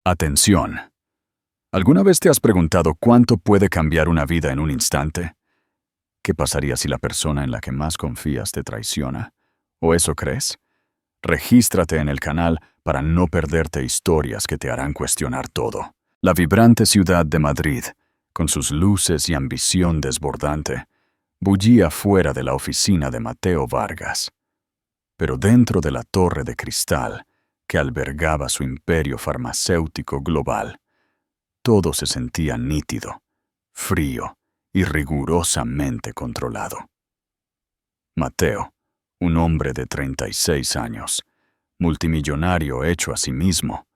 Atención. ¿Alguna vez te has preguntado cuánto puede cambiar una vida en un instante? ¿Qué pasaría si la persona en la que más confías te traiciona? ¿O eso crees? Regístrate en el canal para no perderte historias que te harán cuestionar todo. La vibrante ciudad de Madrid, con sus luces y ambición desbordante, bullía fuera de la oficina de Mateo Vargas. Pero dentro de la torre de cristal que albergaba su imperio farmacéutico global, todo se sentía nítido, frío y rigurosamente controlado. Mateo, un hombre de 36 años, multimillonario hecho a sí mismo,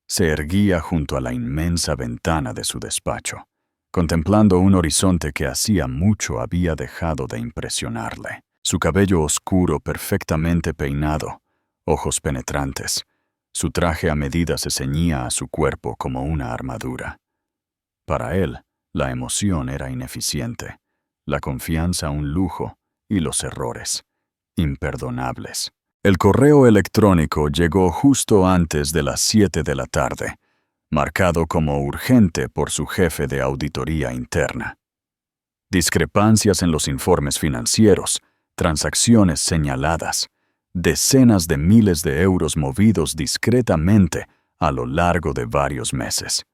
se erguía junto a la inmensa ventana de su despacho, contemplando un horizonte que hacía mucho había dejado de impresionarle. Su cabello oscuro perfectamente peinado, ojos penetrantes, su traje a medida se ceñía a su cuerpo como una armadura. Para él, la emoción era ineficiente, la confianza un lujo y los errores, imperdonables. El correo electrónico llegó justo antes de las 7 de la tarde, marcado como urgente por su jefe de auditoría interna. Discrepancias en los informes financieros, transacciones señaladas, decenas de miles de euros movidos discretamente a lo largo de varios meses.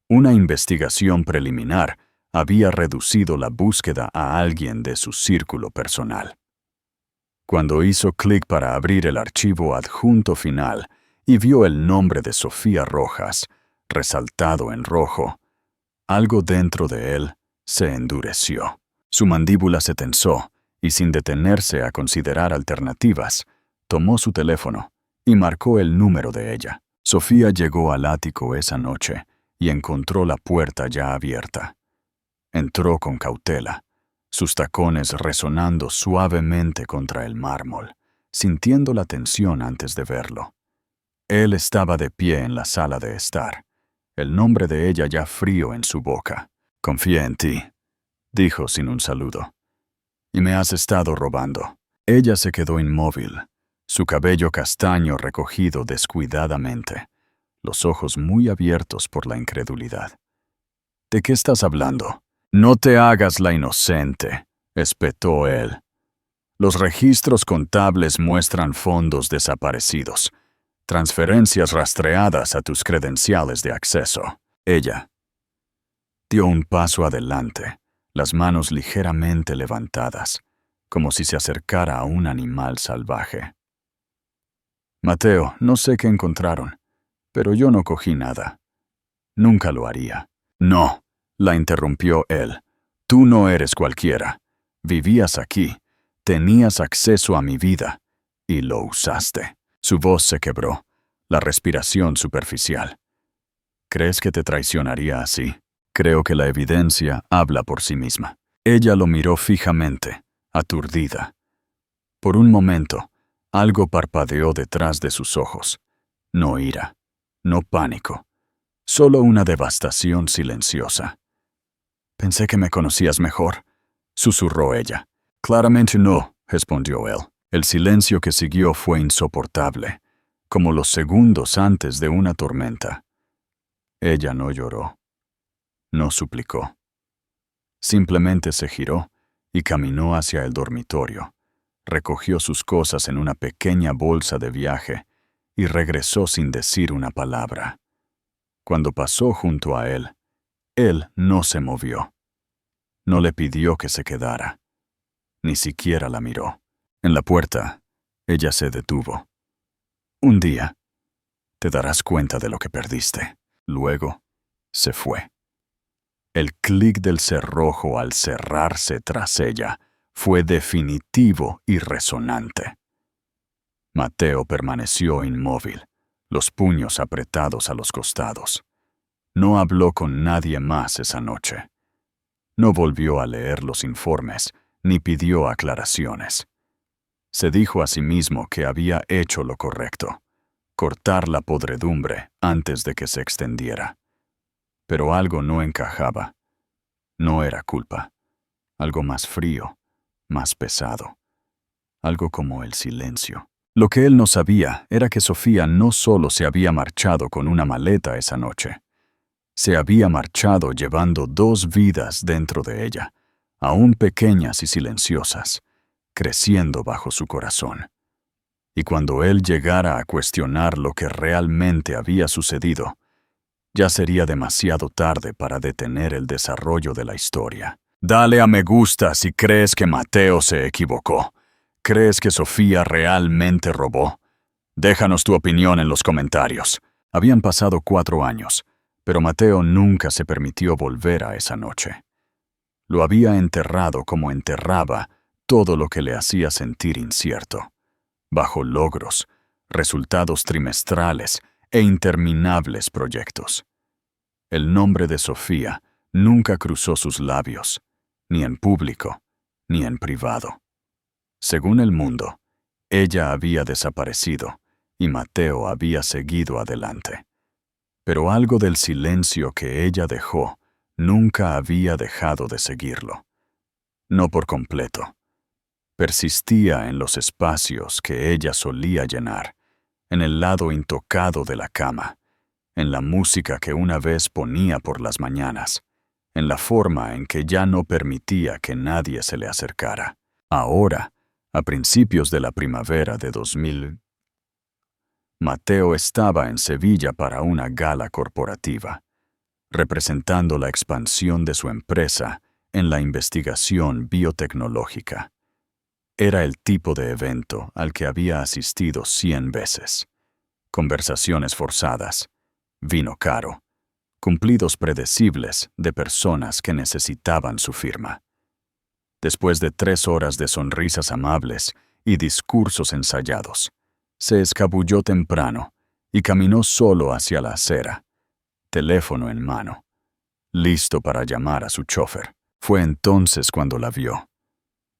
Una investigación preliminar había reducido la búsqueda a alguien de su círculo personal. Cuando hizo clic para abrir el archivo adjunto final y vio el nombre de Sofía Rojas, resaltado en rojo, algo dentro de él se endureció. Su mandíbula se tensó y, sin detenerse a considerar alternativas, tomó su teléfono y marcó el número de ella. Sofía llegó al ático esa noche y encontró la puerta ya abierta. Entró con cautela, sus tacones resonando suavemente contra el mármol, sintiendo la tensión antes de verlo. Él estaba de pie en la sala de estar, el nombre de ella ya frío en su boca. «Confié en ti», dijo sin un saludo. «Y me has estado robando». Ella se quedó inmóvil, su cabello castaño recogido descuidadamente, los ojos muy abiertos por la incredulidad. «¿De qué estás hablando?» «No te hagas la inocente», espetó él. «Los registros contables muestran fondos desaparecidos, transferencias rastreadas a tus credenciales de acceso». Ella dio un paso adelante, las manos ligeramente levantadas, como si se acercara a un animal salvaje. «Mateo, no sé qué encontraron, pero yo no cogí nada. Nunca lo haría». «No», la interrumpió él. «Tú no eres cualquiera. Vivías aquí, tenías acceso a mi vida, y lo usaste». Su voz se quebró, la respiración superficial. «¿Crees que te traicionaría así?» «Creo que la evidencia habla por sí misma». Ella lo miró fijamente, aturdida. Por un momento, algo parpadeó detrás de sus ojos. No ira, no pánico, solo una devastación silenciosa. «Pensé que me conocías mejor», susurró ella. «Claramente no», respondió él. El silencio que siguió fue insoportable, como los segundos antes de una tormenta. Ella no lloró, no suplicó. Simplemente se giró y caminó hacia el dormitorio, recogió sus cosas en una pequeña bolsa de viaje y regresó sin decir una palabra. Cuando pasó junto a él no se movió. No le pidió que se quedara. Ni siquiera la miró. En la puerta, ella se detuvo. «Un día, te darás cuenta de lo que perdiste». Luego, se fue. El clic del cerrojo al cerrarse tras ella fue definitivo y resonante. Mateo permaneció inmóvil, los puños apretados a los costados. No habló con nadie más esa noche. No volvió a leer los informes, ni pidió aclaraciones. Se dijo a sí mismo que había hecho lo correcto, cortar la podredumbre antes de que se extendiera. Pero algo no encajaba. No era culpa. Algo más frío, más pesado. Algo como el silencio. Lo que él no sabía era que Sofía no solo se había marchado con una maleta esa noche, se había marchado llevando 2 vidas dentro de ella, aún pequeñas y silenciosas, creciendo bajo su corazón. Y cuando él llegara a cuestionar lo que realmente había sucedido, ya sería demasiado tarde para detener el desarrollo de la historia. Dale a me gusta si crees que Mateo se equivocó. ¿Crees que Sofía realmente robó? Déjanos tu opinión en los comentarios. Habían pasado 4 años, pero Mateo nunca se permitió volver a esa noche. Lo había enterrado como enterraba todo lo que le hacía sentir incierto, bajo logros, resultados trimestrales e interminables proyectos. El nombre de Sofía nunca cruzó sus labios, ni en público, ni en privado. Según el mundo, ella había desaparecido y Mateo había seguido adelante. Pero algo del silencio que ella dejó nunca había dejado de seguirlo. No por completo. Persistía en los espacios que ella solía llenar, en el lado intocado de la cama, en la música que una vez ponía por las mañanas, en la forma en que ya no permitía que nadie se le acercara. Ahora, a principios de la primavera de 2000, Mateo estaba en Sevilla para una gala corporativa, representando la expansión de su empresa en la investigación biotecnológica. Era el tipo de evento al que había asistido 100 veces. Conversaciones forzadas, vino caro, cumplidos predecibles de personas que necesitaban su firma. Después de 3 horas de sonrisas amables y discursos ensayados, se escabulló temprano y caminó solo hacia la acera, teléfono en mano, listo para llamar a su chofer. Fue entonces cuando la vio.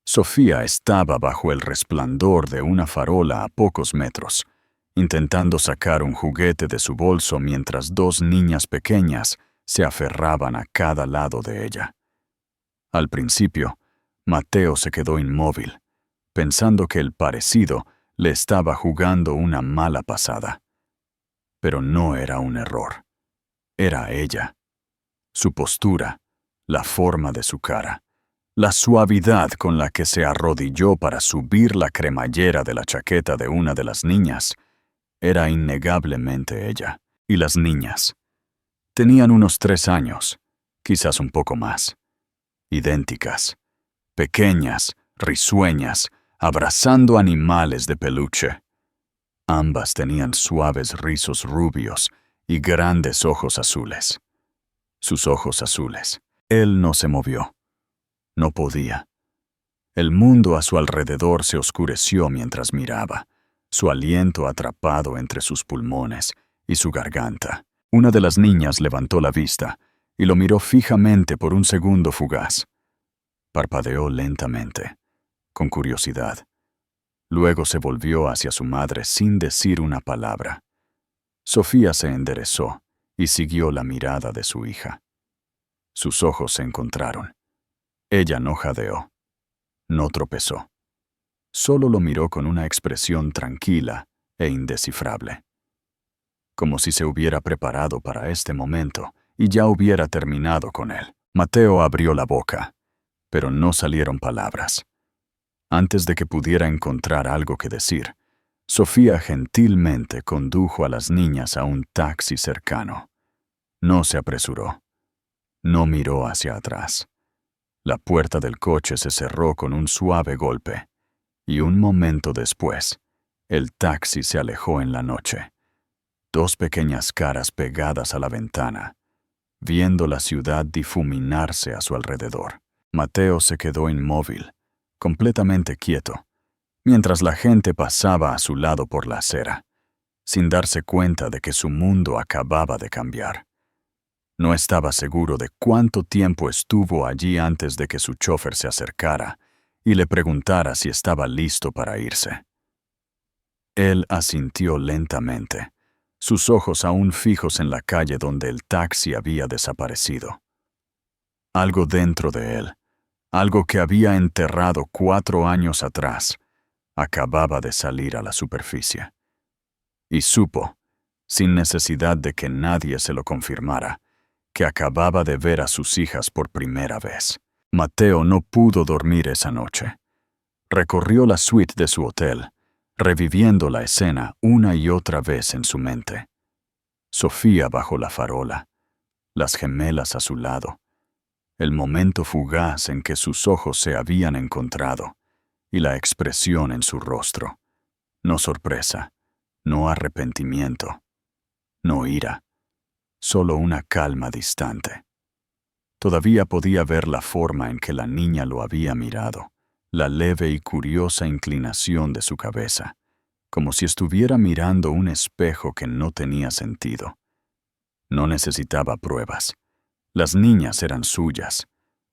Sofía estaba bajo el resplandor de una farola a pocos metros, intentando sacar un juguete de su bolso mientras 2 niñas pequeñas se aferraban a cada lado de ella. Al principio, Mateo se quedó inmóvil, pensando que el parecido le estaba jugando una mala pasada. Pero no era un error. Era ella. Su postura, la forma de su cara, la suavidad con la que se arrodilló para subir la cremallera de la chaqueta de una de las niñas, era innegablemente ella. Y las niñas tenían unos 3 años, quizás un poco más. Idénticas, pequeñas, risueñas, abrazando animales de peluche. Ambas tenían suaves rizos rubios y grandes ojos azules. Sus ojos azules. Él no se movió. No podía. El mundo a su alrededor se oscureció mientras miraba, su aliento atrapado entre sus pulmones y su garganta. Una de las niñas levantó la vista y lo miró fijamente por un segundo fugaz. Parpadeó lentamente, con curiosidad. Luego se volvió hacia su madre sin decir una palabra. Sofía se enderezó y siguió la mirada de su hija. Sus ojos se encontraron. Ella no jadeó, no tropezó. Solo lo miró con una expresión tranquila e indescifrable. Como si se hubiera preparado para este momento y ya hubiera terminado con él. Mateo abrió la boca, pero no salieron palabras. Antes de que pudiera encontrar algo que decir, Sofía gentilmente condujo a las niñas a un taxi cercano. No se apresuró. No miró hacia atrás. La puerta del coche se cerró con un suave golpe, y un momento después, el taxi se alejó en la noche. 2 pequeñas caras pegadas a la ventana, viendo la ciudad difuminarse a su alrededor. Mateo se quedó inmóvil, completamente quieto, mientras la gente pasaba a su lado por la acera, sin darse cuenta de que su mundo acababa de cambiar. No estaba seguro de cuánto tiempo estuvo allí antes de que su chofer se acercara y le preguntara si estaba listo para irse. Él asintió lentamente, sus ojos aún fijos en la calle donde el taxi había desaparecido. Algo dentro de él, algo que había enterrado 4 años atrás, acababa de salir a la superficie. Y supo, sin necesidad de que nadie se lo confirmara, que acababa de ver a sus hijas por primera vez. Mateo no pudo dormir esa noche. Recorrió la suite de su hotel, reviviendo la escena una y otra vez en su mente. Sofía bajo la farola, las gemelas a su lado, el momento fugaz en que sus ojos se habían encontrado y la expresión en su rostro. No sorpresa, no arrepentimiento, no ira, solo una calma distante. Todavía podía ver la forma en que la niña lo había mirado, la leve y curiosa inclinación de su cabeza, como si estuviera mirando un espejo que no tenía sentido. No necesitaba pruebas. Las niñas eran suyas.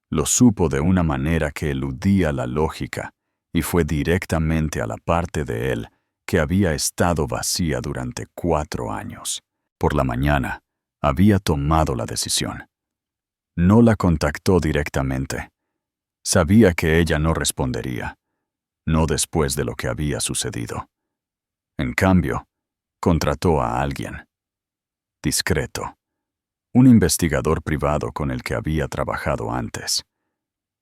Lo supo de una manera que eludía la lógica y fue directamente a la parte de él que había estado vacía durante 4 años. Por la mañana, había tomado la decisión. No la contactó directamente. Sabía que ella no respondería, no después de lo que había sucedido. En cambio, contrató a alguien. Discreto. Un investigador privado con el que había trabajado antes.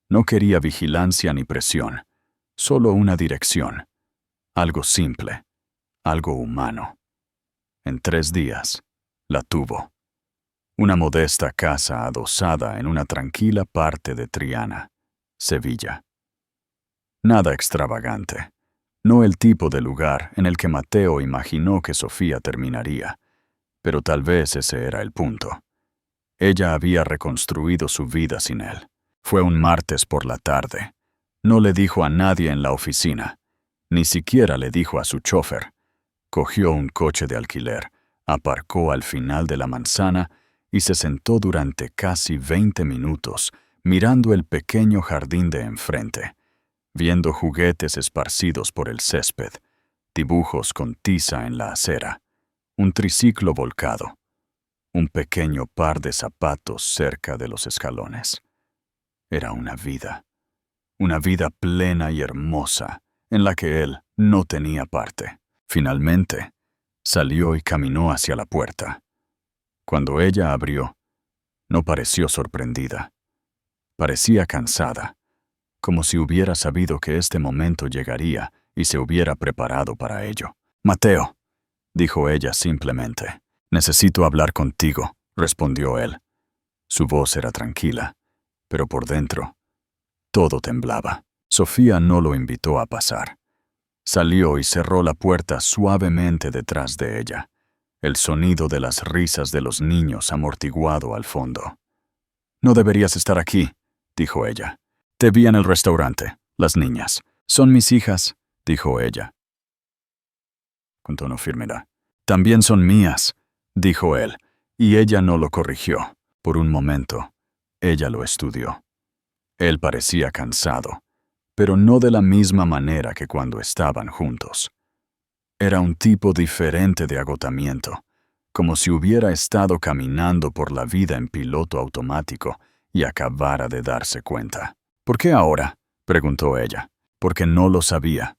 No quería vigilancia ni presión, solo una dirección. Algo simple, algo humano. En 3 días, la tuvo. Una modesta casa adosada en una tranquila parte de Triana, Sevilla. Nada extravagante. No el tipo de lugar en el que Mateo imaginó que Sofía terminaría, pero tal vez ese era el punto. Ella había reconstruido su vida sin él. Fue un martes por la tarde. No le dijo a nadie en la oficina. Ni siquiera le dijo a su chofer. Cogió un coche de alquiler, aparcó al final de la manzana y se sentó durante casi 20 minutos mirando el pequeño jardín de enfrente, viendo juguetes esparcidos por el césped, dibujos con tiza en la acera, un triciclo volcado, un pequeño par de zapatos cerca de los escalones. Era una vida plena y hermosa en la que él no tenía parte. Finalmente, salió y caminó hacia la puerta. Cuando ella abrió, no pareció sorprendida. Parecía cansada, como si hubiera sabido que este momento llegaría y se hubiera preparado para ello. «Mateo», dijo ella simplemente. «Necesito hablar contigo», respondió él. Su voz era tranquila, pero por dentro, todo temblaba. Sofía no lo invitó a pasar. Salió y cerró la puerta suavemente detrás de ella, el sonido de las risas de los niños amortiguado al fondo. «No deberías estar aquí», dijo ella. «Te vi en el restaurante. Las niñas. Son mis hijas», dijo ella, con tono firme. «También son mías», dijo él, y ella no lo corrigió. Por un momento, ella lo estudió. Él parecía cansado, pero no de la misma manera que cuando estaban juntos. Era un tipo diferente de agotamiento, como si hubiera estado caminando por la vida en piloto automático y acabara de darse cuenta. «¿Por qué ahora?», preguntó ella. «Porque no lo sabía»,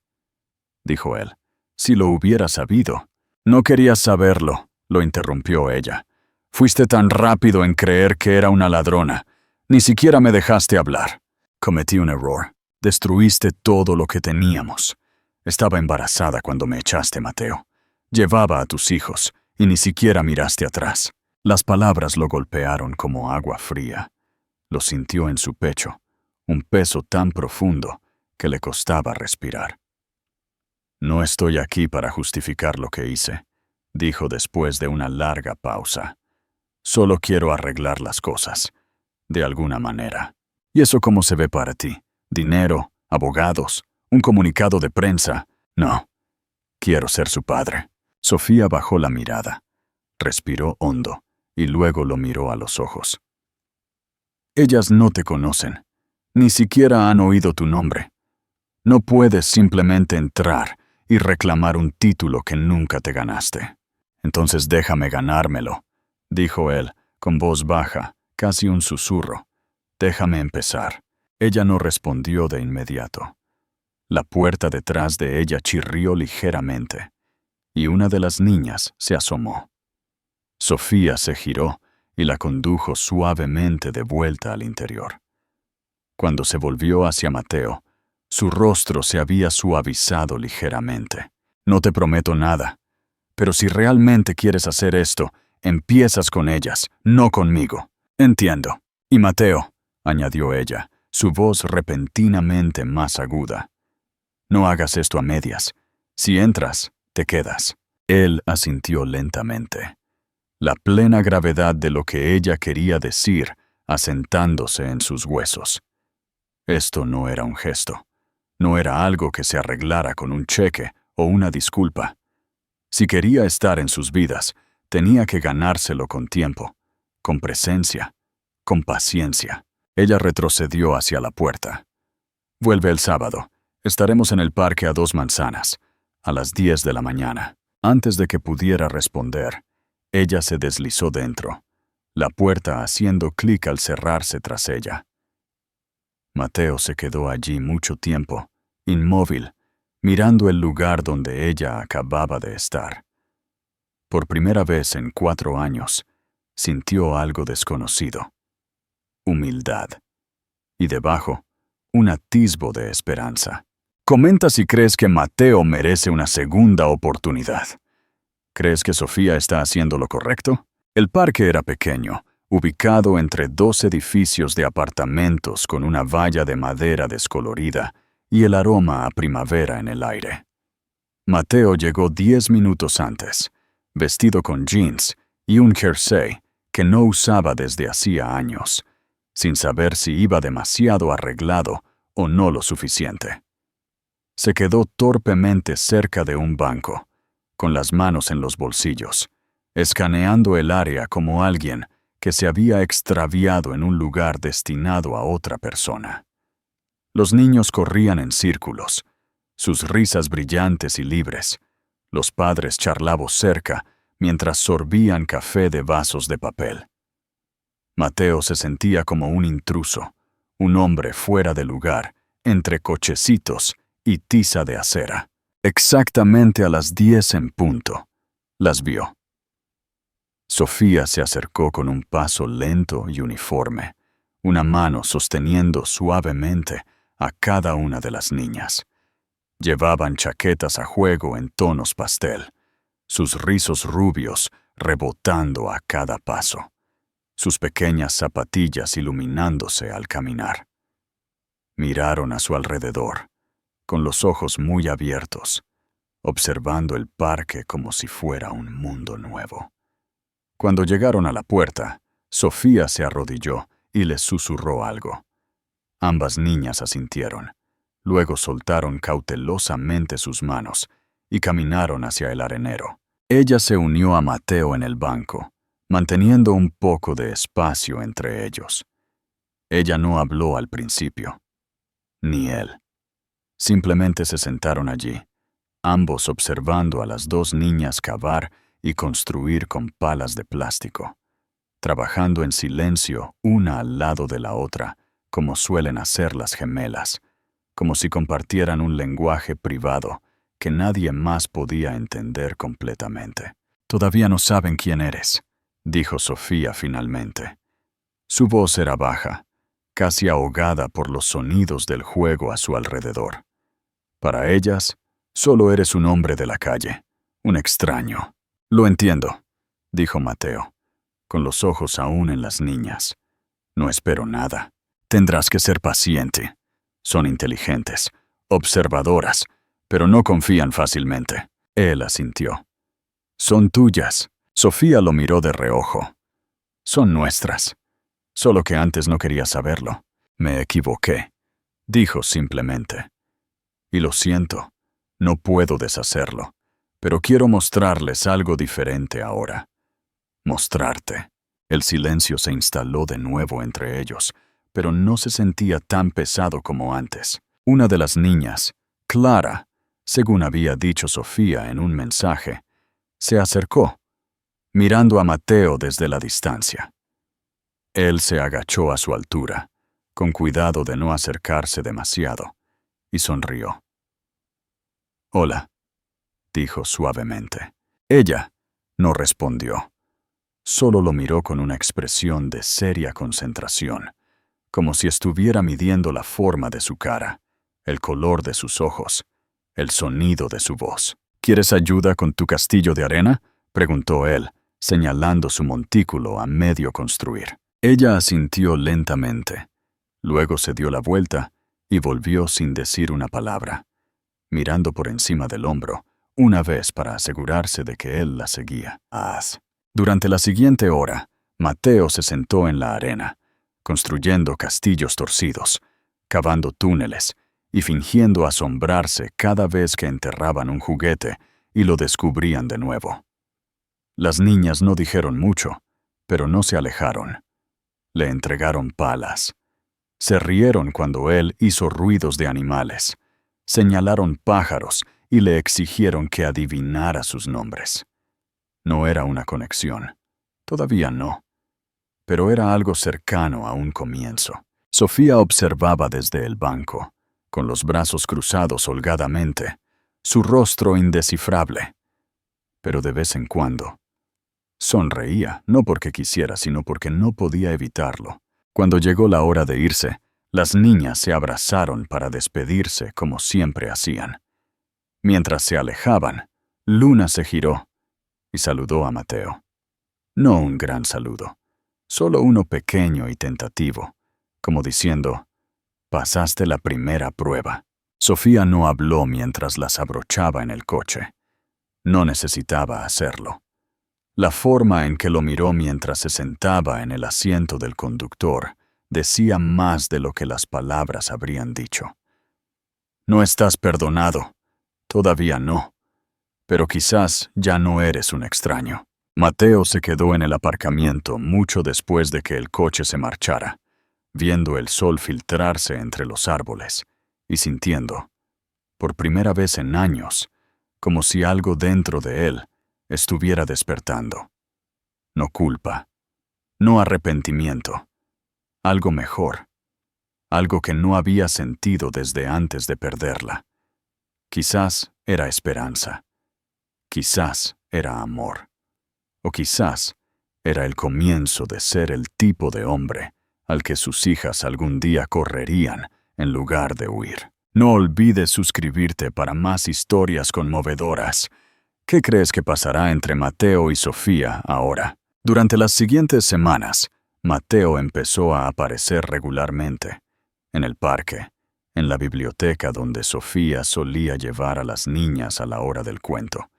dijo él. «Si lo hubiera sabido». «No querías saberlo», lo interrumpió ella. «Fuiste tan rápido en creer que era una ladrona. Ni siquiera me dejaste hablar. Cometí un error. Destruiste todo lo que teníamos. Estaba embarazada cuando me echaste, Mateo. Llevaba a tus hijos y ni siquiera miraste atrás». Las palabras lo golpearon como agua fría. Lo sintió en su pecho, un peso tan profundo que le costaba respirar. «No estoy aquí para justificar lo que hice», dijo después de una larga pausa. «Solo quiero arreglar las cosas, de alguna manera». «¿Y eso cómo se ve para ti? ¿Dinero? ¿Abogados? ¿Un comunicado de prensa?» «No. Quiero ser su padre». Sofía bajó la mirada, respiró hondo y luego lo miró a los ojos. «Ellas no te conocen. Ni siquiera han oído tu nombre. No puedes simplemente entrar y reclamar un título que nunca te ganaste». «Entonces déjame ganármelo», dijo él, con voz baja, casi un susurro. «Déjame empezar». Ella no respondió de inmediato. La puerta detrás de ella chirrió ligeramente, y una de las niñas se asomó. Sofía se giró y la condujo suavemente de vuelta al interior. Cuando se volvió hacia Mateo, su rostro se había suavizado ligeramente. No te prometo nada, pero si realmente quieres hacer esto, empiezas con ellas, no conmigo. Entiendo. Y Mateo, añadió ella, su voz repentinamente más aguda. No hagas esto a medias. Si entras, te quedas. Él asintió lentamente. La plena gravedad de lo que ella quería decir asentándose en sus huesos. Esto no era un gesto. No era algo que se arreglara con un cheque o una disculpa. Si quería estar en sus vidas, tenía que ganárselo con tiempo, con presencia, con paciencia. Ella retrocedió hacia la puerta. Vuelve el sábado. Estaremos en el parque a 2 manzanas, a las 10 de la mañana. Antes de que pudiera responder, ella se deslizó dentro, la puerta haciendo clic al cerrarse tras ella. Mateo se quedó allí mucho tiempo, inmóvil, mirando el lugar donde ella acababa de estar. Por primera vez en 4 años, sintió algo desconocido. Humildad. Y debajo, un atisbo de esperanza. Comenta si crees que Mateo merece una segunda oportunidad. ¿Crees que Sofía está haciendo lo correcto? El parque era pequeño, ubicado entre 2 edificios de apartamentos con una valla de madera descolorida y el aroma a primavera en el aire. Mateo llegó 10 minutos antes, vestido con jeans y un jersey que no usaba desde hacía años, sin saber si iba demasiado arreglado o no lo suficiente. Se quedó torpemente cerca de un banco, con las manos en los bolsillos, escaneando el área como alguien que se había extraviado en un lugar destinado a otra persona. Los niños corrían en círculos, sus risas brillantes y libres. Los padres charlaban cerca mientras sorbían café de vasos de papel. Mateo se sentía como un intruso, un hombre fuera de lugar, entre cochecitos y tiza de acera. Exactamente a las 10 en punto, las vio. Sofía se acercó con un paso lento y uniforme, una mano sosteniendo suavemente a cada una de las niñas. Llevaban chaquetas a juego en tonos pastel, sus rizos rubios rebotando a cada paso, sus pequeñas zapatillas iluminándose al caminar. Miraron a su alrededor, con los ojos muy abiertos, observando el parque como si fuera un mundo nuevo. Cuando llegaron a la puerta, Sofía se arrodilló y les susurró algo. Ambas niñas asintieron. Luego soltaron cautelosamente sus manos y caminaron hacia el arenero. Ella se unió a Mateo en el banco, manteniendo un poco de espacio entre ellos. Ella no habló al principio, ni él. Simplemente se sentaron allí, ambos observando a las 2 niñas cavar y construir con palas de plástico, trabajando en silencio una al lado de la otra, como suelen hacer las gemelas, como si compartieran un lenguaje privado que nadie más podía entender completamente. «Todavía no saben quién eres», dijo Sofía finalmente. Su voz era baja, casi ahogada por los sonidos del juego a su alrededor. «Para ellas, solo eres un hombre de la calle, un extraño». «Lo entiendo», dijo Mateo, con los ojos aún en las niñas. «No espero nada. Tendrás que ser paciente. Son inteligentes, observadoras, pero no confían fácilmente». Él asintió. «Son tuyas». Sofía lo miró de reojo. «Son nuestras. Solo que antes no quería saberlo. Me equivoqué», dijo simplemente. «Y lo siento, no puedo deshacerlo, pero quiero mostrarles algo diferente ahora. Mostrarte». El silencio se instaló de nuevo entre ellos, pero no se sentía tan pesado como antes. Una de las niñas, Clara, según había dicho Sofía en un mensaje, se acercó, mirando a Mateo desde la distancia. Él se agachó a su altura, con cuidado de no acercarse demasiado, y sonrió. Hola, dijo suavemente. Ella no respondió. Solo lo miró con una expresión de seria concentración, como si estuviera midiendo la forma de su cara, el color de sus ojos, el sonido de su voz. ¿Quieres ayuda con tu castillo de arena?, preguntó él, señalando su montículo a medio construir. Ella asintió lentamente. Luego se dio la vuelta y volvió sin decir una palabra, mirando por encima del hombro, una vez para asegurarse de que él la seguía. Durante la siguiente hora, Mateo se sentó en la arena, construyendo castillos torcidos, cavando túneles y fingiendo asombrarse cada vez que enterraban un juguete y lo descubrían de nuevo. Las niñas no dijeron mucho, pero no se alejaron. Le entregaron palas. Se rieron cuando él hizo ruidos de animales. Señalaron pájaros y le exigieron que adivinara sus nombres. No era una conexión. Todavía no. Pero era algo cercano a un comienzo. Sofía observaba desde el banco, con los brazos cruzados holgadamente, su rostro indescifrable. Pero de vez en cuando, sonreía, no porque quisiera, sino porque no podía evitarlo. Cuando llegó la hora de irse, las niñas se abrazaron para despedirse como siempre hacían. Mientras se alejaban, Luna se giró y saludó a Mateo. No un gran saludo, solo uno pequeño y tentativo, como diciendo, pasaste la primera prueba. Sofía no habló mientras las abrochaba en el coche. No necesitaba hacerlo. La forma en que lo miró mientras se sentaba en el asiento del conductor decía más de lo que las palabras habrían dicho. No estás perdonado. Todavía no. Pero quizás ya no eres un extraño. Mateo se quedó en el aparcamiento mucho después de que el coche se marchara, viendo el sol filtrarse entre los árboles y sintiendo, por primera vez en años, como si algo dentro de él estuviera despertando. No culpa, no arrepentimiento, algo mejor, algo que no había sentido desde antes de perderla. Quizás era esperanza, quizás era amor, o quizás era el comienzo de ser el tipo de hombre al que sus hijas algún día correrían en lugar de huir. No olvides suscribirte para más historias conmovedoras. ¿Qué crees que pasará entre Mateo y Sofía ahora? Durante las siguientes semanas, Mateo empezó a aparecer regularmente, en el parque, en la biblioteca donde Sofía solía llevar a las niñas a la hora del cuento,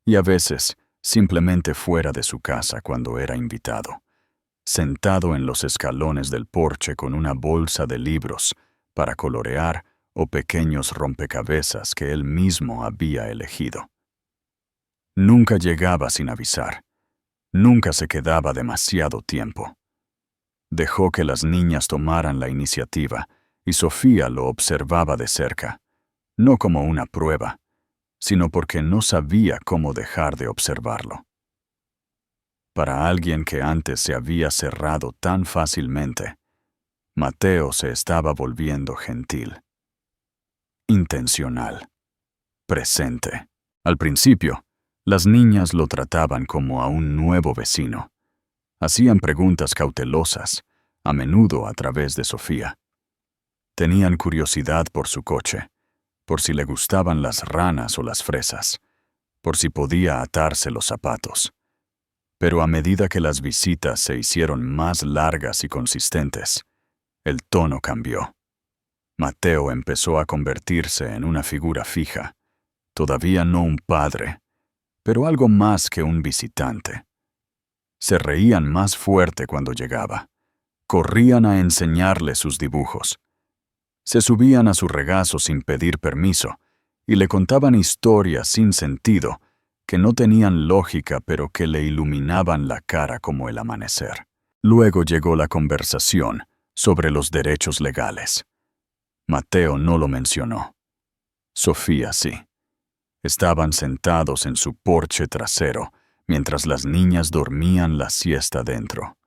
y a veces simplemente fuera de su casa cuando era invitado, sentado en los escalones del porche con una bolsa de libros para colorear o pequeños rompecabezas que él mismo había elegido. Nunca llegaba sin avisar. Nunca se quedaba demasiado tiempo. Dejó que las niñas tomaran la iniciativa y Sofía lo observaba de cerca, no como una prueba, sino porque no sabía cómo dejar de observarlo. Para alguien que antes se había cerrado tan fácilmente, Mateo se estaba volviendo gentil, intencional, presente. Al principio, las niñas lo trataban como a un nuevo vecino. Hacían preguntas cautelosas, a menudo a través de Sofía. Tenían curiosidad por su coche, por si le gustaban las ranas o las fresas, por si podía atarse los zapatos. Pero a medida que las visitas se hicieron más largas y consistentes, el tono cambió. Mateo empezó a convertirse en una figura fija, todavía no un padre, pero algo más que un visitante. Se reían más fuerte cuando llegaba. Corrían a enseñarle sus dibujos. Se subían a su regazo sin pedir permiso y le contaban historias sin sentido que no tenían lógica pero que le iluminaban la cara como el amanecer. Luego llegó la conversación sobre los derechos legales. Mateo no lo mencionó. Sofía sí. Estaban sentados en su porche trasero mientras las niñas dormían la siesta dentro,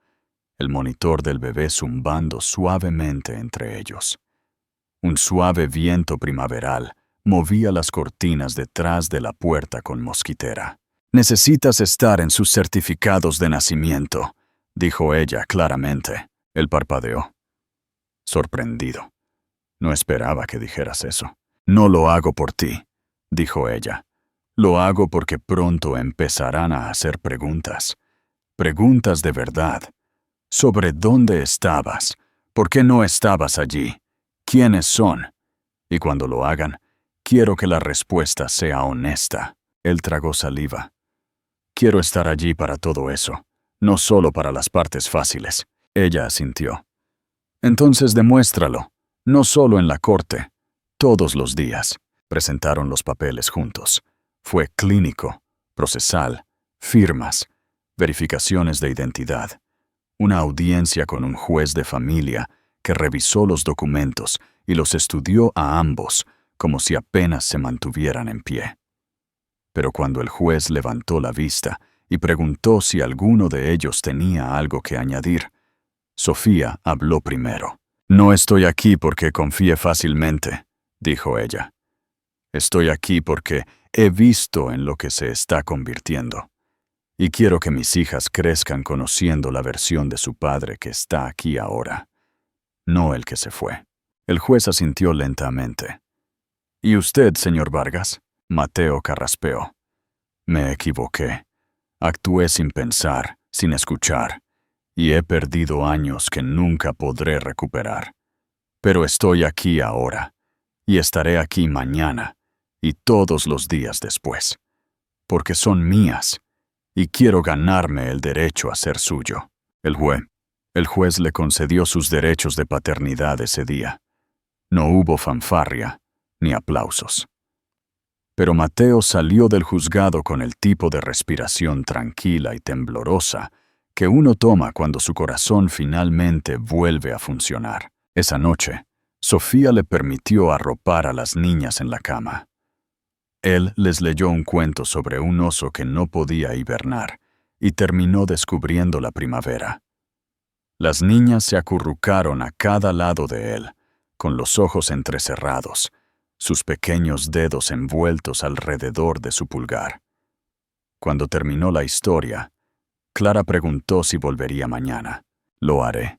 el monitor del bebé zumbando suavemente entre ellos. Un suave viento primaveral movía las cortinas detrás de la puerta con mosquitera. «Necesitas estar en sus certificados de nacimiento», dijo ella claramente. Él parpadeó, sorprendido. «No esperaba que dijeras eso». «No lo hago por ti», dijo ella. «Lo hago porque pronto empezarán a hacer preguntas. Preguntas de verdad. Sobre dónde estabas, por qué no estabas allí, quiénes son. Y cuando lo hagan, quiero que la respuesta sea honesta». Él tragó saliva. «Quiero estar allí para todo eso, no solo para las partes fáciles». Ella asintió. «Entonces demuéstralo, no solo en la corte, todos los días». Presentaron los papeles juntos. Fue clínico, procesal, firmas, verificaciones de identidad. Una audiencia con un juez de familia que revisó los documentos y los estudió a ambos como si apenas se mantuvieran en pie. Pero cuando el juez levantó la vista y preguntó si alguno de ellos tenía algo que añadir, Sofía habló primero. «No estoy aquí porque confíe fácilmente», dijo ella. «Estoy aquí porque he visto en lo que se está convirtiendo. Y quiero que mis hijas crezcan conociendo la versión de su padre que está aquí ahora, no el que se fue». El juez asintió lentamente. «¿Y usted, señor Vargas?», Mateo carraspeó. «Me equivoqué. Actué sin pensar, sin escuchar, y he perdido años que nunca podré recuperar. Pero estoy aquí ahora, y estaré aquí mañana, y todos los días después, porque son mías, y quiero ganarme el derecho a ser suyo». El juez le concedió sus derechos de paternidad ese día. No hubo fanfarria ni aplausos. Pero Mateo salió del juzgado con el tipo de respiración tranquila y temblorosa que uno toma cuando su corazón finalmente vuelve a funcionar. Esa noche, Sofía le permitió arropar a las niñas en la cama. Él les leyó un cuento sobre un oso que no podía hibernar y terminó descubriendo la primavera. Las niñas se acurrucaron a cada lado de él, con los ojos entrecerrados, sus pequeños dedos envueltos alrededor de su pulgar. Cuando terminó la historia, Clara preguntó si volvería mañana. «Lo haré»,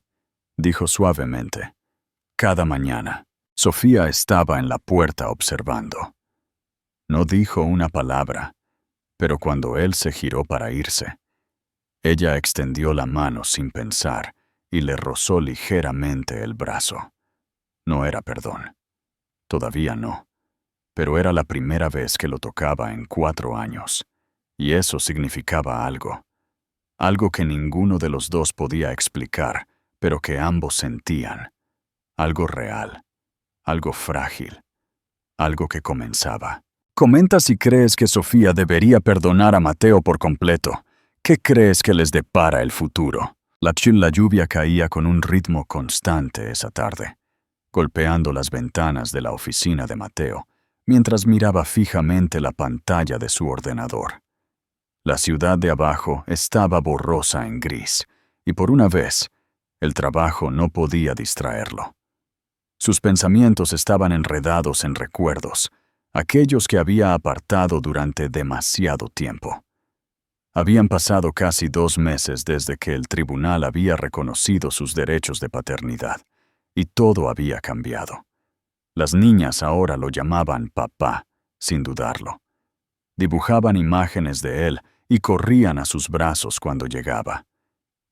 dijo suavemente. «Cada mañana». Sofía estaba en la puerta observando. No dijo una palabra, pero cuando él se giró para irse, ella extendió la mano sin pensar y le rozó ligeramente el brazo. No era perdón. Todavía no. Pero era la primera vez que lo tocaba en 4 años, y eso significaba algo. Algo que ninguno de los dos podía explicar, pero que ambos sentían. Algo real, algo frágil, algo que comenzaba. «Comenta si crees que Sofía debería perdonar a Mateo por completo. ¿Qué crees que les depara el futuro?» La lluvia caía con un ritmo constante esa tarde, golpeando las ventanas de la oficina de Mateo, mientras miraba fijamente la pantalla de su ordenador. La ciudad de abajo estaba borrosa en gris, y por una vez, el trabajo no podía distraerlo. Sus pensamientos estaban enredados en recuerdos, aquellos que había apartado durante demasiado tiempo. Habían pasado casi 2 meses desde que el tribunal había reconocido sus derechos de paternidad, y todo había cambiado. Las niñas ahora lo llamaban papá, sin dudarlo. Dibujaban imágenes de él y corrían a sus brazos cuando llegaba.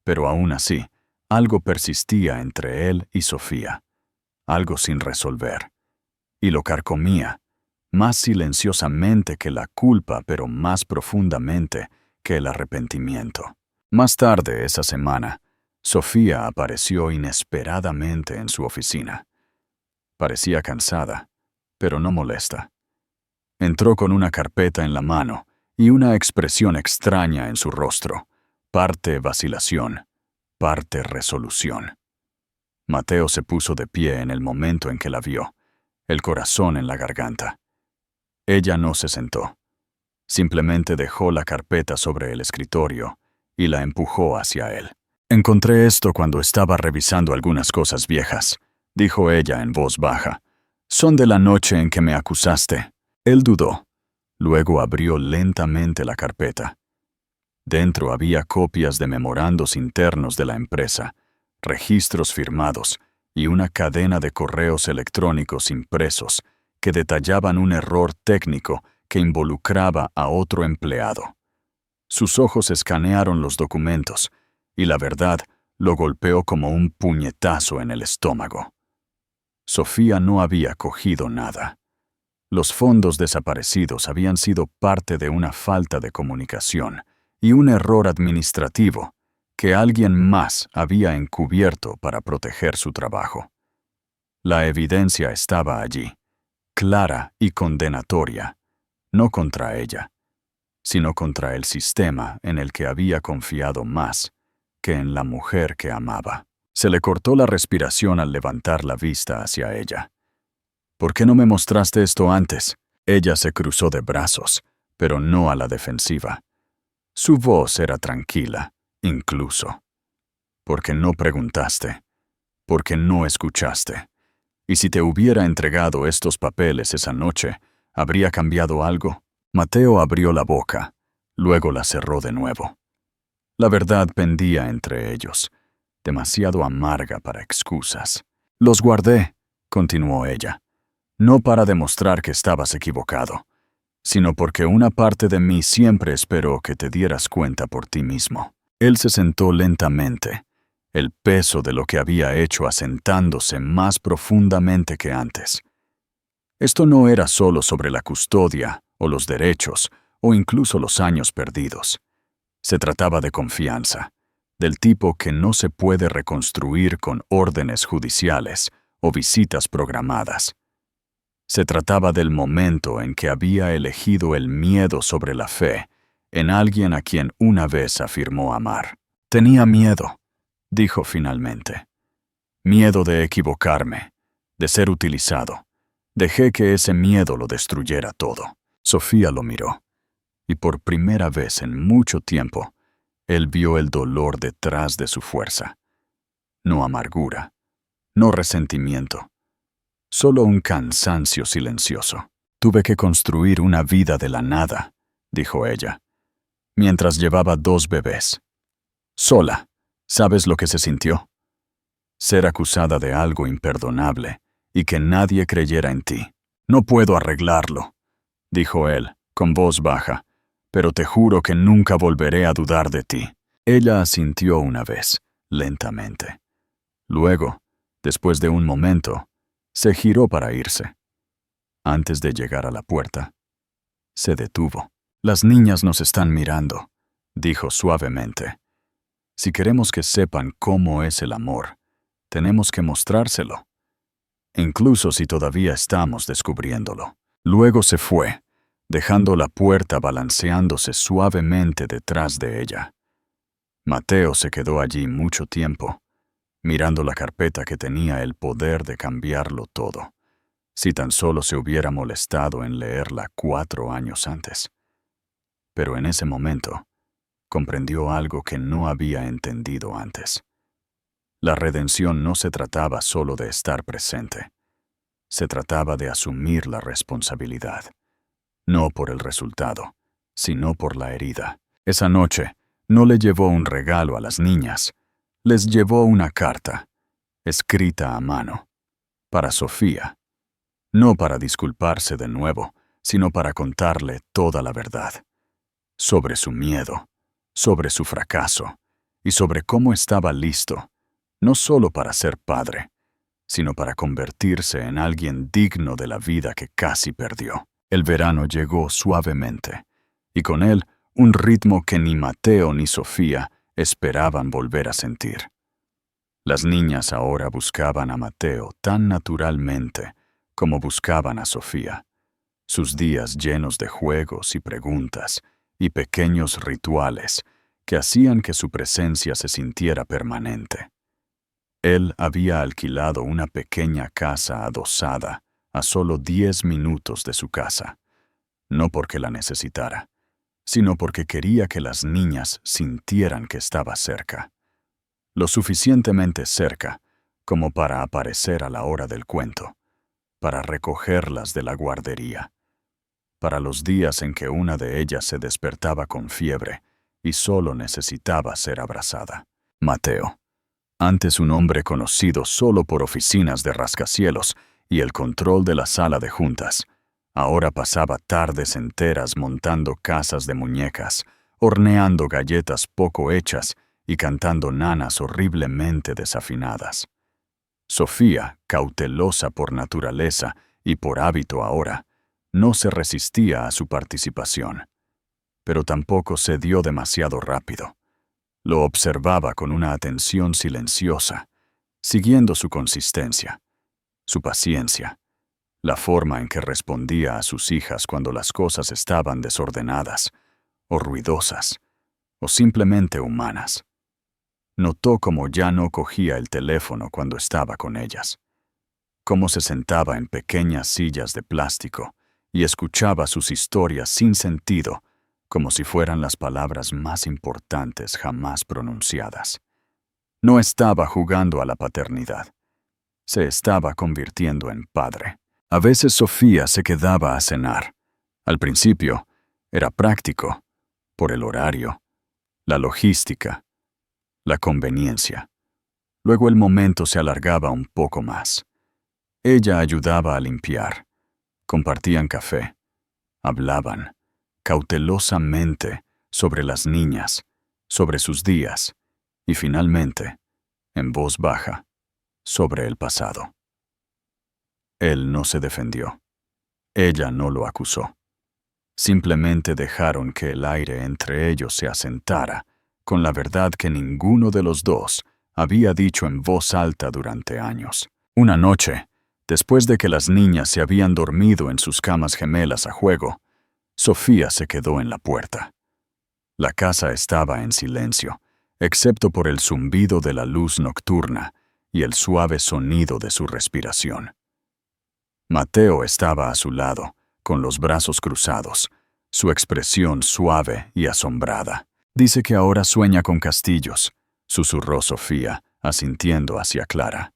Pero aún así, algo persistía entre él y Sofía, algo sin resolver, y lo carcomía, más silenciosamente que la culpa, pero más profundamente que el arrepentimiento. Más tarde esa semana, Sofía apareció inesperadamente en su oficina. Parecía cansada, pero no molesta. Entró con una carpeta en la mano y una expresión extraña en su rostro, parte vacilación, parte resolución. Mateo se puso de pie en el momento en que la vio, el corazón en la garganta. Ella no se sentó. Simplemente dejó la carpeta sobre el escritorio y la empujó hacia él. «Encontré esto cuando estaba revisando algunas cosas viejas», dijo ella en voz baja. Son de la noche en que me acusaste. Él dudó. Luego abrió lentamente la carpeta. Dentro había copias de memorandos internos de la empresa, registros firmados y una cadena de correos electrónicos impresos que detallaban un error técnico que involucraba a otro empleado. Sus ojos escanearon los documentos y la verdad lo golpeó como un puñetazo en el estómago. Sofía no había cogido nada. Los fondos desaparecidos habían sido parte de una falta de comunicación y un error administrativo que alguien más había encubierto para proteger su trabajo. La evidencia estaba allí, clara y condenatoria, no contra ella, sino contra el sistema en el que había confiado más que en la mujer que amaba. Se le cortó la respiración al levantar la vista hacia ella. ¿Por qué no me mostraste esto antes? Ella se cruzó de brazos, pero no a la defensiva. Su voz era tranquila, incluso. Porque no preguntaste, porque no escuchaste. Y si te hubiera entregado estos papeles esa noche, ¿habría cambiado algo? Mateo abrió la boca, luego la cerró de nuevo. La verdad pendía entre ellos, demasiado amarga para excusas. Los guardé, continuó ella. No para demostrar que estabas equivocado, sino porque una parte de mí siempre esperó que te dieras cuenta por ti mismo. Él se sentó lentamente, el peso de lo que había hecho asentándose más profundamente que antes. Esto no era solo sobre la custodia, o los derechos, o incluso los años perdidos. Se trataba de confianza, del tipo que no se puede reconstruir con órdenes judiciales o visitas programadas. Se trataba del momento en que había elegido el miedo sobre la fe en alguien a quien una vez afirmó amar. Tenía miedo, dijo finalmente. Miedo de equivocarme, de ser utilizado. Dejé que ese miedo lo destruyera todo. Sofía lo miró, y por primera vez en mucho tiempo, él vio el dolor detrás de su fuerza. No amargura, no resentimiento. Solo un cansancio silencioso. Tuve que construir una vida de la nada, dijo ella, mientras llevaba 2 bebés. Sola, ¿sabes lo que se sintió? Ser acusada de algo imperdonable y que nadie creyera en ti. No puedo arreglarlo, dijo él, con voz baja, pero te juro que nunca volveré a dudar de ti. Ella asintió una vez, lentamente. Luego, después de un momento, se giró para irse. Antes de llegar a la puerta, se detuvo. Las niñas nos están mirando, dijo suavemente. Si queremos que sepan cómo es el amor, tenemos que mostrárselo, incluso si todavía estamos descubriéndolo. Luego se fue, dejando la puerta balanceándose suavemente detrás de ella. Mateo se quedó allí mucho tiempo, mirando la carpeta que tenía el poder de cambiarlo todo, si tan solo se hubiera molestado en leerla 4 años antes. Pero en ese momento, comprendió algo que no había entendido antes. La redención no se trataba solo de estar presente. Se trataba de asumir la responsabilidad, no por el resultado, sino por la herida. Esa noche, no le llevó un regalo a las niñas, les llevó una carta, escrita a mano, para Sofía, no para disculparse de nuevo, sino para contarle toda la verdad, sobre su miedo, sobre su fracaso, y sobre cómo estaba listo, no solo para ser padre, sino para convertirse en alguien digno de la vida que casi perdió. El verano llegó suavemente, y con él un ritmo que ni Mateo ni Sofía esperaban volver a sentir. Las niñas ahora buscaban a Mateo tan naturalmente como buscaban a Sofía, sus días llenos de juegos y preguntas y pequeños rituales que hacían que su presencia se sintiera permanente. Él había alquilado una pequeña casa adosada a solo 10 minutos de su casa, no porque la necesitara, sino porque quería que las niñas sintieran que estaba cerca, lo suficientemente cerca como para aparecer a la hora del cuento, para recogerlas de la guardería, para los días en que una de ellas se despertaba con fiebre y solo necesitaba ser abrazada. Mateo, antes un hombre conocido solo por oficinas de rascacielos y el control de la sala de juntas, ahora pasaba tardes enteras montando casas de muñecas, horneando galletas poco hechas y cantando nanas horriblemente desafinadas. Sofía, cautelosa por naturaleza y por hábito ahora, no se resistía a su participación, pero tampoco cedió demasiado rápido. Lo observaba con una atención silenciosa, siguiendo su consistencia, su paciencia, la forma en que respondía a sus hijas cuando las cosas estaban desordenadas, o ruidosas, o simplemente humanas. Notó cómo ya no cogía el teléfono cuando estaba con ellas, cómo se sentaba en pequeñas sillas de plástico y escuchaba sus historias sin sentido, como si fueran las palabras más importantes jamás pronunciadas. No estaba jugando a la paternidad. Se estaba convirtiendo en padre. A veces Sofía se quedaba a cenar. Al principio, era práctico, por el horario, la logística, la conveniencia. Luego el momento se alargaba un poco más. Ella ayudaba a limpiar. Compartían café. Hablaban, cautelosamente, sobre las niñas, sobre sus días, y finalmente, en voz baja, sobre el pasado. Él no se defendió. Ella no lo acusó. Simplemente dejaron que el aire entre ellos se asentara con la verdad que ninguno de los dos había dicho en voz alta durante años. Una noche, después de que las niñas se habían dormido en sus camas gemelas a juego, Sofía se quedó en la puerta. La casa estaba en silencio, excepto por el zumbido de la luz nocturna y el suave sonido de su respiración. Mateo estaba a su lado, con los brazos cruzados, su expresión suave y asombrada. «Dice que ahora sueña con castillos», susurró Sofía, asintiendo hacia Clara.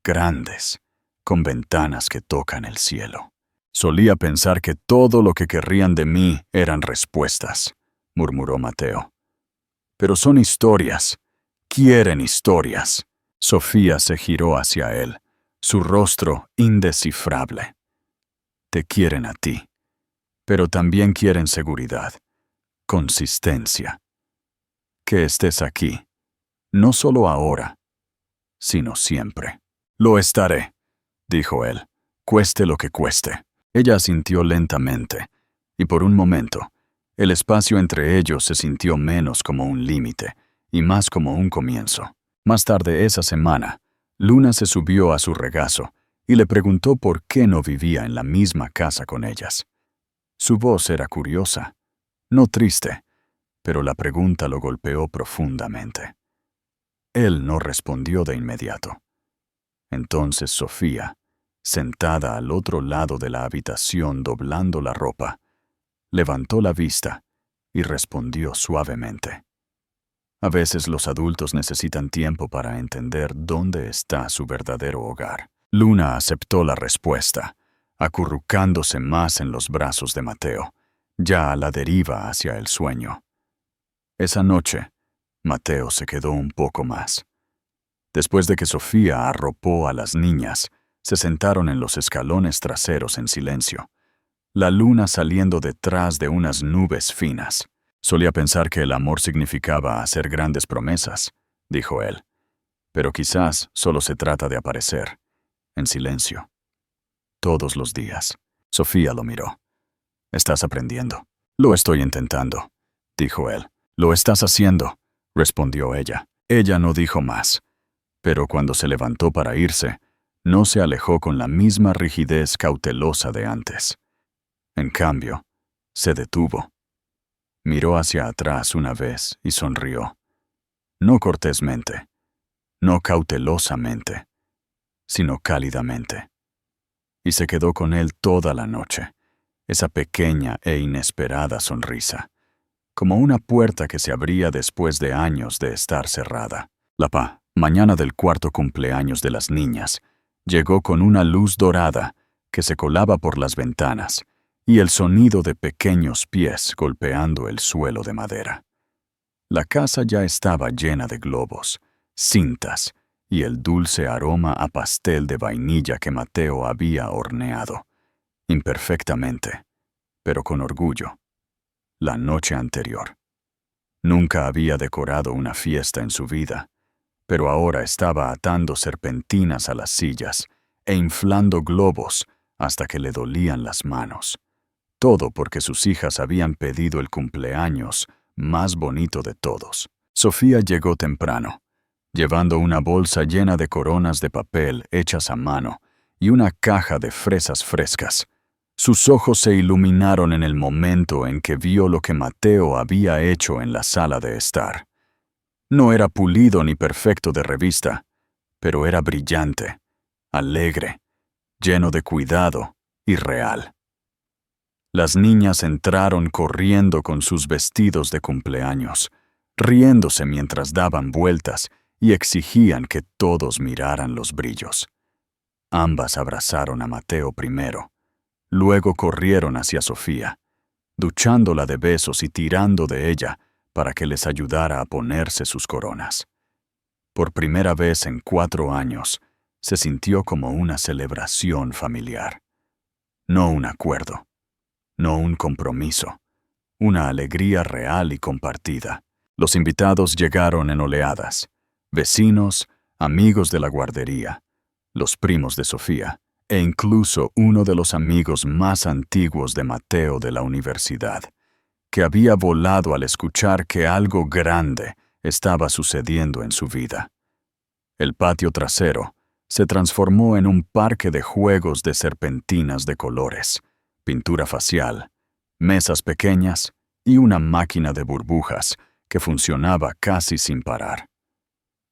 «Grandes, con ventanas que tocan el cielo». «Solía pensar que todo lo que querrían de mí eran respuestas», murmuró Mateo. «Pero son historias. Quieren historias». Sofía se giró hacia él, su rostro indescifrable. «Te quieren a ti, pero también quieren seguridad, consistencia. Que estés aquí, no solo ahora, sino siempre». «Lo estaré», dijo él, «cueste lo que cueste». Ella asintió lentamente, y por un momento, el espacio entre ellos se sintió menos como un límite y más como un comienzo. Más tarde esa semana, Luna se subió a su regazo y le preguntó por qué no vivía en la misma casa con ellas. Su voz era curiosa, no triste, pero la pregunta lo golpeó profundamente. Él no respondió de inmediato. Entonces Sofía, sentada al otro lado de la habitación doblando la ropa, levantó la vista y respondió suavemente. A veces los adultos necesitan tiempo para entender dónde está su verdadero hogar. Luna aceptó la respuesta, acurrucándose más en los brazos de Mateo, ya a la deriva hacia el sueño. Esa noche, Mateo se quedó un poco más. Después de que Sofía arropó a las niñas, se sentaron en los escalones traseros en silencio, la luna saliendo detrás de unas nubes finas. «Solía pensar que el amor significaba hacer grandes promesas», dijo él, «pero quizás solo se trata de aparecer, en silencio, todos los días». Sofía lo miró. «Estás aprendiendo». «Lo estoy intentando», dijo él. «Lo estás haciendo», respondió ella. Ella no dijo más, pero cuando se levantó para irse, no se alejó con la misma rigidez cautelosa de antes. En cambio, se detuvo. Miró hacia atrás una vez y sonrió. No cortésmente, no cautelosamente, sino cálidamente. Y se quedó con él toda la noche, esa pequeña e inesperada sonrisa, como una puerta que se abría después de años de estar cerrada. La mañana del cuarto cumpleaños de las niñas, llegó con una luz dorada que se colaba por las ventanas, y el sonido de pequeños pies golpeando el suelo de madera. La casa ya estaba llena de globos, cintas y el dulce aroma a pastel de vainilla que Mateo había horneado, imperfectamente, pero con orgullo, la noche anterior. Nunca había decorado una fiesta en su vida, pero ahora estaba atando serpentinas a las sillas e inflando globos hasta que le dolían las manos. Todo porque sus hijas habían pedido el cumpleaños más bonito de todos. Sofía llegó temprano, llevando una bolsa llena de coronas de papel hechas a mano y una caja de fresas frescas. Sus ojos se iluminaron en el momento en que vio lo que Mateo había hecho en la sala de estar. No era pulido ni perfecto de revista, pero era brillante, alegre, lleno de cuidado y real. Las niñas entraron corriendo con sus vestidos de cumpleaños, riéndose mientras daban vueltas y exigían que todos miraran los brillos. Ambas abrazaron a Mateo primero, luego corrieron hacia Sofía, duchándola de besos y tirando de ella para que les ayudara a ponerse sus coronas. Por primera vez en 4 años, se sintió como una celebración familiar. No un acuerdo, no un compromiso, una alegría real y compartida. Los invitados llegaron en oleadas, vecinos, amigos de la guardería, los primos de Sofía, e incluso uno de los amigos más antiguos de Mateo de la universidad, que había volado al escuchar que algo grande estaba sucediendo en su vida. El patio trasero se transformó en un parque de juegos de serpentinas de colores, pintura facial, mesas pequeñas y una máquina de burbujas que funcionaba casi sin parar.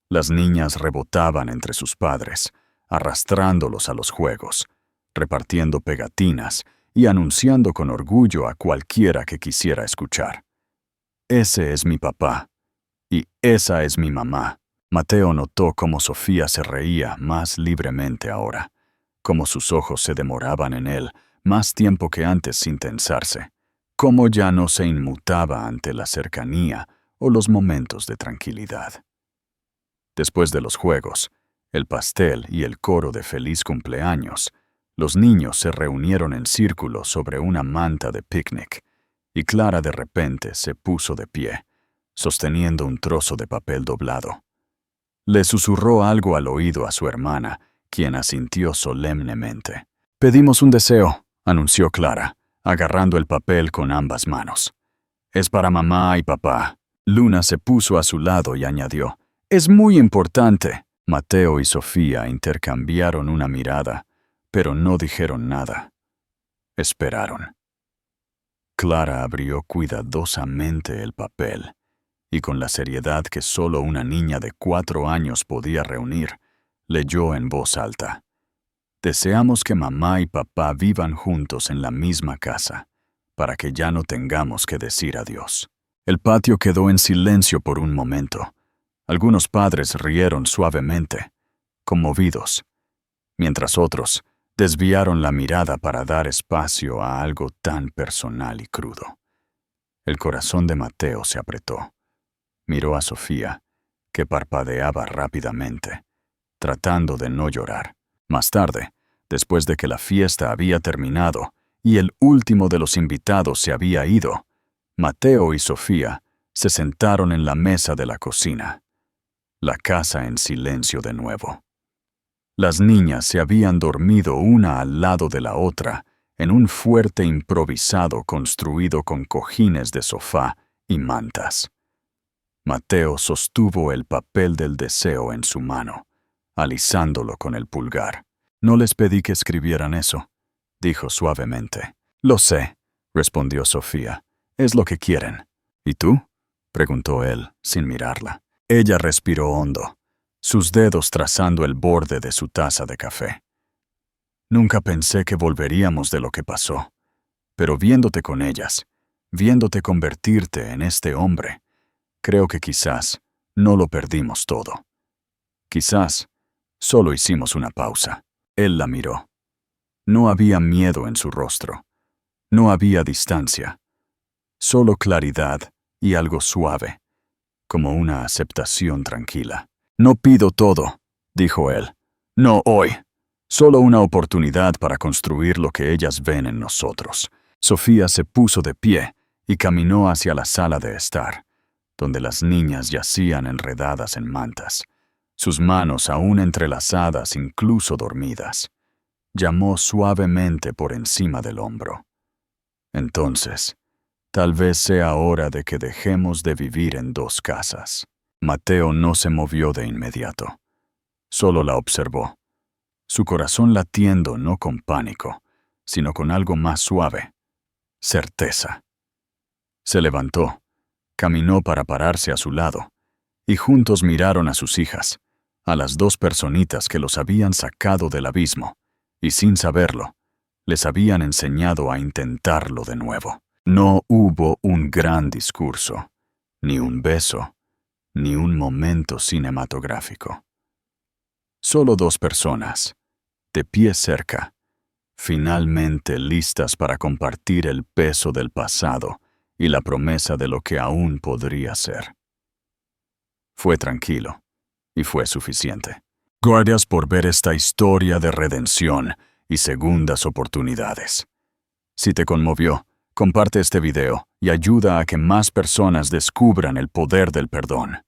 Las niñas rebotaban entre sus padres, arrastrándolos a los juegos, repartiendo pegatinas y anunciando con orgullo a cualquiera que quisiera escuchar. Ese es mi papá y esa es mi mamá. Mateo notó cómo Sofía se reía más libremente ahora, cómo sus ojos se demoraban en él más tiempo que antes sin tensarse, cómo ya no se inmutaba ante la cercanía o los momentos de tranquilidad. Después de los juegos, el pastel y el coro de feliz cumpleaños, los niños se reunieron en círculo sobre una manta de picnic, y Clara de repente se puso de pie, sosteniendo un trozo de papel doblado. Le susurró algo al oído a su hermana, quien asintió solemnemente. «Pedimos un deseo», anunció Clara, agarrando el papel con ambas manos. «Es para mamá y papá». Luna se puso a su lado y añadió, «Es muy importante». Mateo y Sofía intercambiaron una mirada, pero no dijeron nada. Esperaron. Clara abrió cuidadosamente el papel, y con la seriedad que solo una niña de 4 años podía reunir, leyó en voz alta. «Deseamos que mamá y papá vivan juntos en la misma casa, para que ya no tengamos que decir adiós». El patio quedó en silencio por un momento. Algunos padres rieron suavemente, conmovidos, mientras otros desviaron la mirada para dar espacio a algo tan personal y crudo. El corazón de Mateo se apretó. Miró a Sofía, que parpadeaba rápidamente, tratando de no llorar. Más tarde, después de que la fiesta había terminado y el último de los invitados se había ido, Mateo y Sofía se sentaron en la mesa de la cocina, la casa en silencio de nuevo. Las niñas se habían dormido una al lado de la otra en un fuerte improvisado construido con cojines de sofá y mantas. Mateo sostuvo el papel del deseo en su mano, alisándolo con el pulgar. «No les pedí que escribieran eso», dijo suavemente. «Lo sé», respondió Sofía. «Es lo que quieren». «¿Y tú?», preguntó él, sin mirarla. Ella respiró hondo, sus dedos trazando el borde de su taza de café. «Nunca pensé que volveríamos de lo que pasó, pero viéndote con ellas, viéndote convertirte en este hombre, creo que quizás no lo perdimos todo. Quizás solo hicimos una pausa». Él la miró. No había miedo en su rostro. No había distancia. Solo claridad y algo suave, como una aceptación tranquila. «No pido todo», dijo él. «No hoy. Solo una oportunidad para construir lo que ellas ven en nosotros». Sofía se puso de pie y caminó hacia la sala de estar, donde las niñas yacían enredadas en mantas, sus manos aún entrelazadas, incluso dormidas. Llamó suavemente por encima del hombro. «Entonces, tal vez sea hora de que dejemos de vivir en dos casas». Mateo no se movió de inmediato. Solo la observó, su corazón latiendo no con pánico, sino con algo más suave, certeza. Se levantó, caminó para pararse a su lado, y juntos miraron a sus hijas, a las dos personitas que los habían sacado del abismo, y sin saberlo, les habían enseñado a intentarlo de nuevo. No hubo un gran discurso, ni un beso, ni un momento cinematográfico. Solo dos personas, de pie cerca, finalmente listas para compartir el peso del pasado y la promesa de lo que aún podría ser. Fue tranquilo, y fue suficiente. Gracias por ver esta historia de redención y segundas oportunidades. Si te conmovió, comparte este video y ayuda a que más personas descubran el poder del perdón.